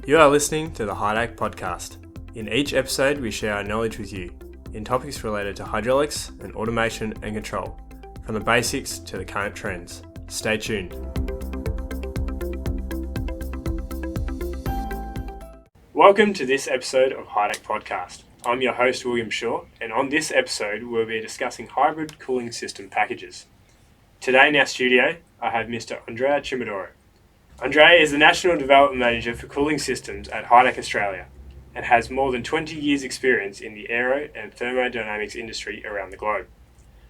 You are listening to the HYDAC podcast. In each episode, we share our knowledge with you in topics related to hydraulics and automation and control, from the basics to the current trends. Stay tuned. Welcome to this episode of HYDAC podcast. I'm your host, William Shaw, and on this episode, we'll be discussing hybrid cooling system packages. Today in our studio, I have Mr. Andrea Cimadoro. Andrea is the National Development Manager for Cooling Systems at HYDAC Australia and has more than 20 years' experience in the aero and thermodynamics industry around the globe.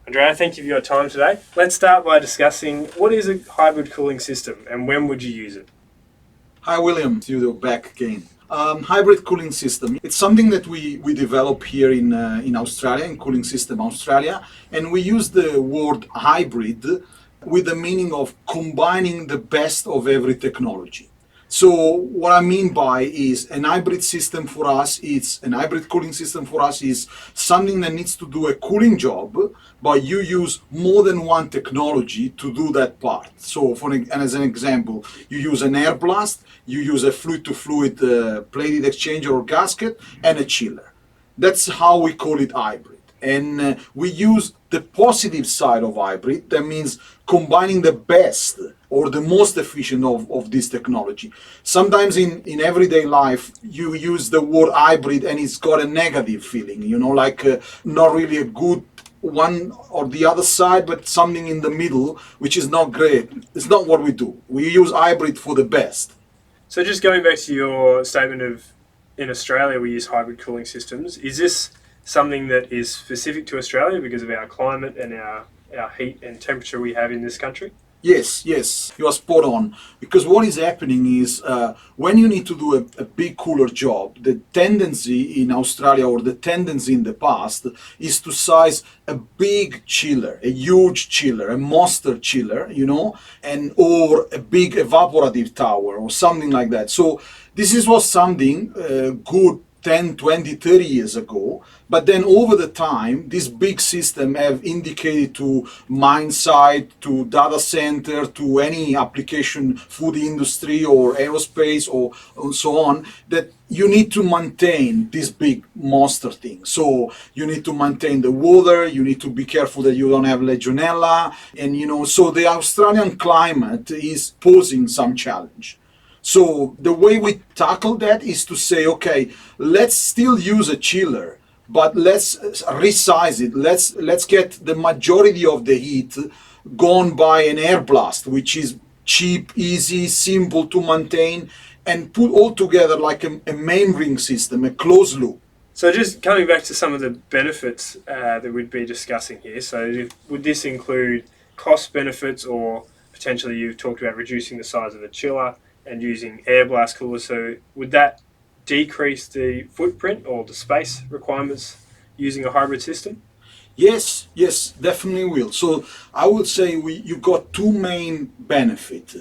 Andrea, thank you for your time today. Let's start by discussing what is a hybrid cooling system and when would you use it? Hi William, studio back again. Hybrid cooling system. It's something that we develop here in Australia, in Cooling System Australia, and we use the word hybrid with the meaning of combining the best of every technology. So what I mean by is an hybrid system for us, an hybrid cooling system for us is something that needs to do a cooling job, but you use more than one technology to do that part. So as an example, you use an air blast, you use a fluid-to-fluid plated exchanger or gasket, and a chiller. That's how we call it hybrid. And we use the positive side of hybrid. That means combining the best or the most efficient of this technology. Sometimes in everyday life, you use the word hybrid and it's got a negative feeling, not really a good one or the other side, but something in the middle, which is not great. It's not what we do. We use hybrid for the best. So just going back to your statement of in Australia we use hybrid cooling systems, is this something that is specific to Australia because of our climate and our heat and temperature we have in this country? Yes, you are spot on. Because what is happening is when you need to do a big cooler job, the tendency in Australia or the tendency in the past is to size a big chiller, a huge chiller, a monster chiller, or a big evaporative tower or something like that. So this was something good 10, 20, 30 years ago, but then over the time, this big system have indicated to mine site, to data center, to any application, food industry or aerospace or so on, that you need to maintain this big monster thing. So you need to maintain the water, you need to be careful that you don't have Legionella, and so the Australian climate is posing some challenge. So the way we tackle that is to say, okay, let's still use a chiller, but let's resize it. Let's get the majority of the heat gone by an air blast, which is cheap, easy, simple to maintain, and put all together like a main ring system, a closed loop. So just coming back to some of the benefits that we'd be discussing here. So would this include cost benefits, or potentially you've talked about reducing the size of the chiller and using air blast coolers, so would that decrease the footprint or the space requirements using a hybrid system? Yes, definitely will. So I would say you got two main benefits.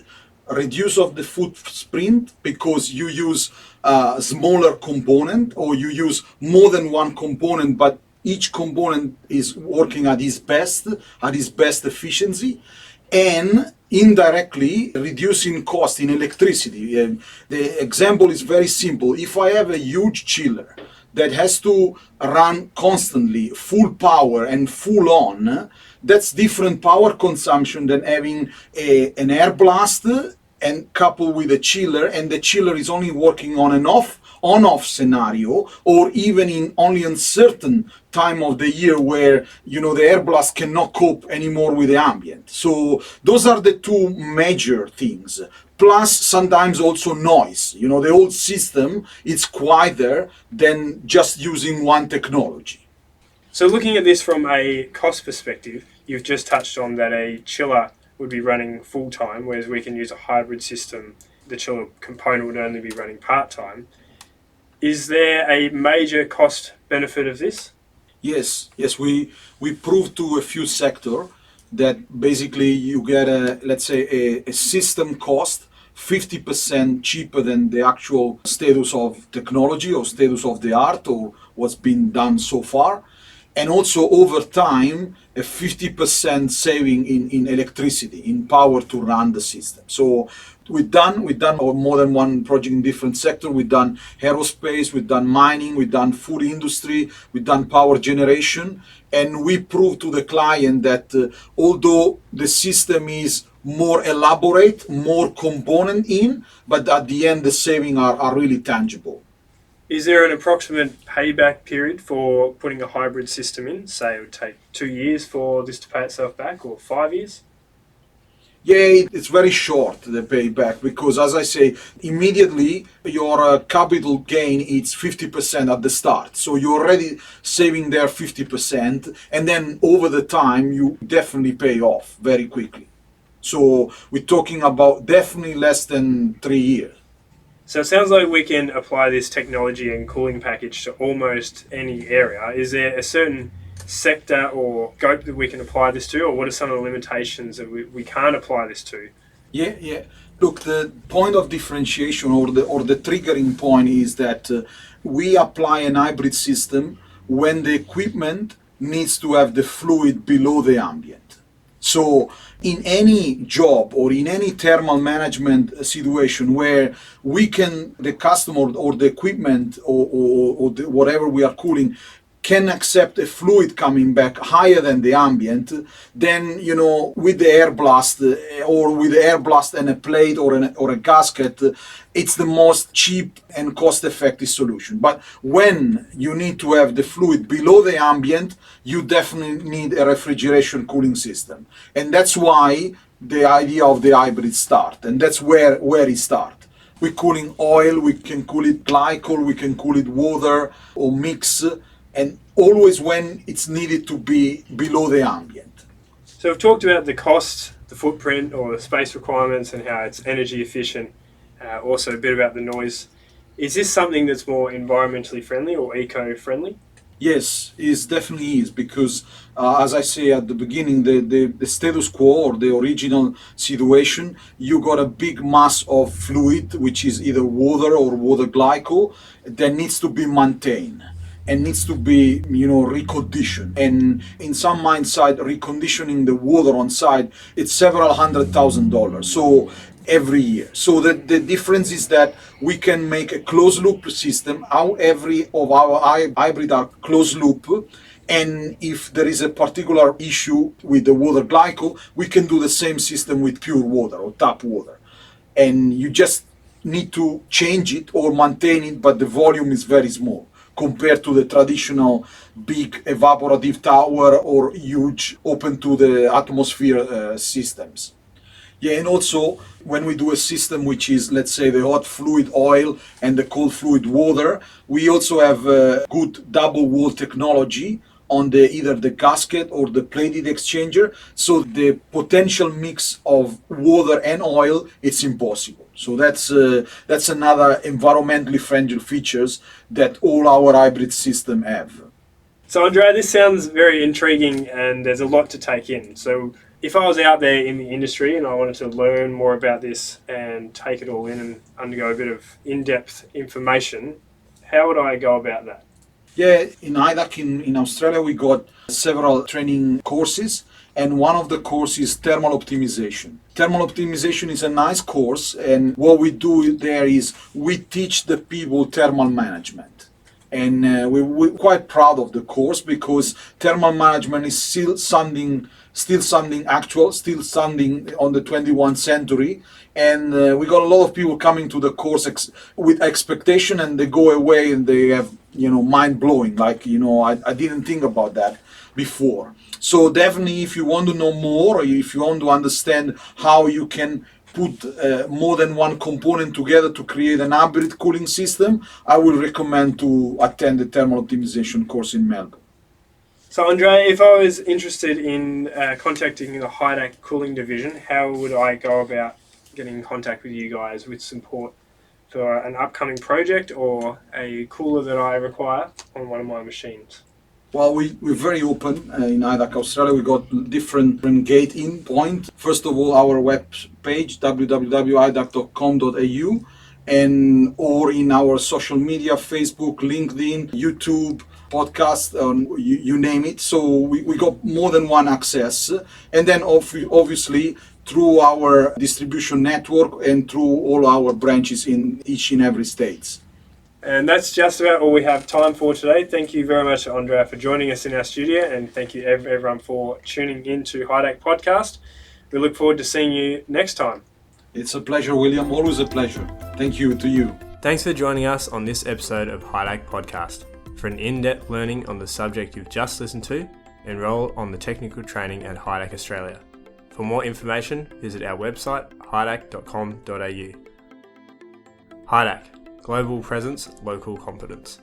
Reduce of the footprint because you use a smaller component, or you use more than one component, but each component is working at its best efficiency, and indirectly reducing cost in electricity. The example is very simple. If I have a huge chiller that has to run constantly, full power and full on, that's different power consumption than having an air blast and coupled with a chiller, and the chiller is only working on and on-off scenario, or even in only a certain time of the year where the air blast cannot cope anymore with the ambient. So those are the two major things. Plus sometimes also noise. The whole system is quieter than just using one technology. So looking at this from a cost perspective, you've just touched on that a chiller would be running full time, whereas we can use a hybrid system. The chiller component would only be running part time. Is there a major cost benefit of this? Yes, we proved to a few sectors that basically you get a system cost 50% cheaper than the actual status of technology or status of the art or what's been done so far. and also over time a 50% saving in electricity, in power to run the system. So we've done more than one project in different sectors. We've done aerospace, we've done mining, we've done food industry, we've done power generation, and we proved to the client that although the system is more elaborate, more component in, but at the end the savings are really tangible. Is there an approximate payback period for putting a hybrid system in? Say it would take 2 years for this to pay itself back, or 5 years? Yeah, it's very short, the payback, because as I say, immediately your capital gain is 50% at the start. So you're already saving there 50%, and then over the time you definitely pay off very quickly. So we're talking about definitely less than 3 years. So it sounds like we can apply this technology and cooling package to almost any area. Is there a certain sector or scope that we can apply this to, or what are some of the limitations that we can't apply this to? Yeah. Look, the point of differentiation or the triggering point is that we apply an hybrid system when the equipment needs to have the fluid below the ambient. So in any job or in any thermal management situation where the customer or the equipment or whatever we are cooling can accept a fluid coming back higher than the ambient, then with the air blast or with the air blast and a plate or a gasket, it's the most cheap and cost-effective solution. But when you need to have the fluid below the ambient, you definitely need a refrigeration cooling system, and that's why the idea of the hybrid start, and that's where it starts. We're cooling oil, we can cool it glycol, we can cool it water or mix, and always when it's needed to be below the ambient. So we've talked about the cost, the footprint or the space requirements and how it's energy efficient, also a bit about the noise. Is this something that's more environmentally friendly or eco-friendly? Yes, it definitely is, because as I say at the beginning, the status quo or the original situation, you got a big mass of fluid, which is either water or water glycol, that needs to be maintained and needs to be reconditioned. And in some mine site, reconditioning the water on site, it's several $100,000 so every year. So the difference is that we can make a closed loop system. Every of our hybrid are closed loop, and if there is a particular issue with the water glycol, we can do the same system with pure water or tap water, and you just need to change it or maintain it, but the volume is very small compared to the traditional big evaporative tower or huge open to the atmosphere systems. Yeah, and also when we do a system which is, let's say, the hot fluid oil and the cold fluid water, we also have good double wall technology on either the gasket or the plated exchanger, so the potential mix of water and oil, it's impossible. So that's another environmentally friendly features that all our hybrid system have. So Andrea, this sounds very intriguing and there's a lot to take in. So if I was out there in the industry and I wanted to learn more about this and take it all in and undergo a bit of in-depth information, how would I go about that? Yeah, in HYDAC in Australia, we got several training courses, and one of the courses is thermal optimization. Thermal optimization is a nice course, and what we do there is we teach the people thermal management. And we're quite proud of the course, because thermal management is still sounding actual, still sounding on the 21st century. And we got a lot of people coming to the course with expectation, and they go away and they have mind blowing, like I didn't think about that before. So definitely, if you want to know more, or if you want to understand how you can put more than one component together to create an hybrid cooling system, I will recommend to attend the thermal optimization course in Melbourne. So Andrea, if I was interested in contacting the HYDAC cooling division, how would I go about getting in contact with you guys with support for an upcoming project or a cooler that I require on one of my machines? Well, we're very open in HYDAC Australia. We got different gate in point. First of all, our web page, www.hydac.com.au, and or in our social media, Facebook, LinkedIn, YouTube, podcast, you name it. So we got more than one access. And then obviously through our distribution network and through all our branches in each and every state. And that's just about all we have time for today. Thank you very much, Andrea, for joining us in our studio, and thank you everyone for tuning in to HYDAC Podcast. We look forward to seeing you next time. It's a pleasure, William. Always a pleasure. Thank you to you. Thanks for joining us on this episode of HYDAC Podcast. For an in-depth learning on the subject you've just listened to, enrol on the technical training at HYDAC Australia. For more information, visit our website, hydac.com.au. HYDAC, global presence, local competence.